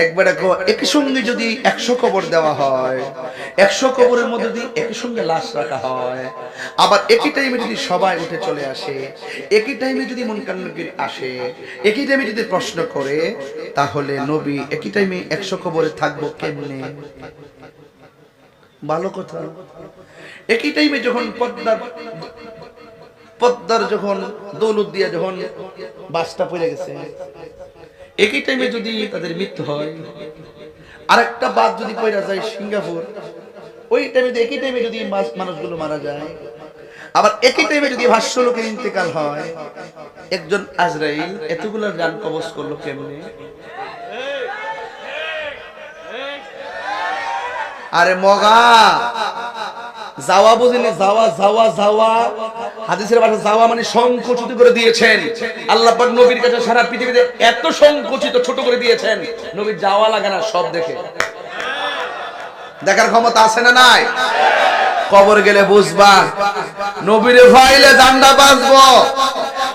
একবারে একই সঙ্গে যদি 100 কবর দেওয়া হয়, 100 কবরের মধ্যে যদি একই সঙ্গে লাশ রাখা হয়, আবার একই টাইমে যদি সবাই উঠে চলে আসে, একই টাইমে যদি মুনকার নাকির আসে, একই টাইমে যদি প্রশ্ন করে, তাহলে নবী একই টাইমে 100 কবরে থাকবো কেমনে? ভালো কথা। একই টাইমে যখন পদ্মার যখন দৌলত দিয়া যখন বাসটা পড়ে গেছে, একই টাইমে যদি তাদের মৃত্যু হয়, আরেকটা বাস যদি পড়ে যায় সিঙ্গাপুর, ওই টাইমে একই টাইমে যদি মানুষগুলো মারা যায়, আবার একই টাইমে যদি 500 লোকের ইন্তেকাল হয়, একজন আজরাইল এতগুলো জান কবজ করলো কেমনে? আরে মগা যাওয়া বুঝিনি, যাওয়া যাওয়া যাওয়া, হাদিসের ভাষা যাওয়া মানে সংকুচিত করে দিয়েছেন আল্লাহ পাক নবীর কাছে। সারা পৃথিবীতে এত সংকুচিত ছোট করে দিয়েছেন, নবীর যাওয়া লাগে না, সব দেখে দেখার ক্ষমতা আছে না নাই? কবর গেলে বুঝবা, নবীরে ফাইলে জান্ডা বাজবো,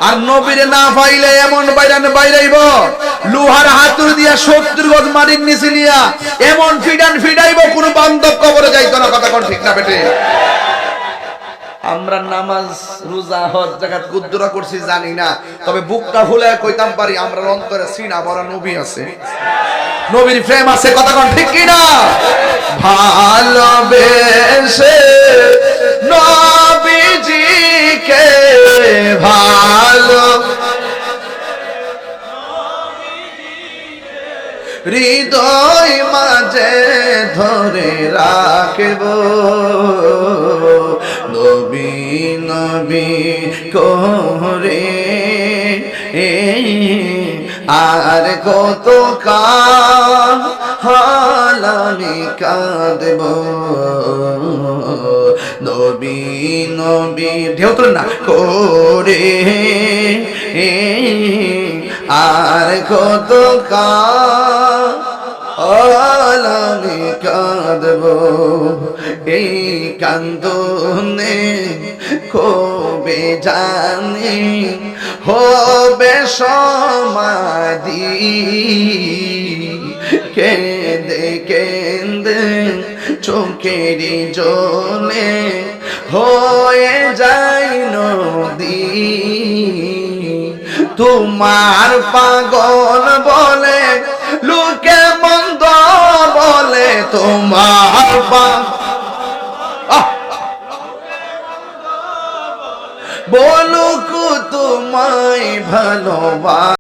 আর নবীরে না ফাইলে এমন বাইরান বাইরাইব, লোহার হাতুড়ি দিয়া 70 গজ মাটির নিচে নিয়া এমন ফিডাইব, কোন বান্ধব কবরে যাইতো না। কথা কোন ঠিক না বেটে? আমরা নামাজ রোজা হজ জাকাত কুদ্দুরা করছি জানি না, তবে বুকটা ফুলে কইতাম পারি আমরা অন্তরে সিনা বড় নবী আছে, নবীর প্রেম আছে। কথা কোন ঠিক কি না? ভালোবেসে নবীজিকে ভালো হৃদয় মাঝে ধরে রাখব, নবী নবী করে আর কত কাল আমি কাঁদব, নবী নবী ঢেউ তোলেন না করে আর কত কাল আমি কাঁদব, এই কান্দনে কবে জানি হবে সমাধি, কেঁদে কেঁদে চোখেরই জলে হয়ে যায় নদী, তোমার পাগল বলে লোকে মন্দ বলে, তোমার বলুক তোমায় ভালোবাসা।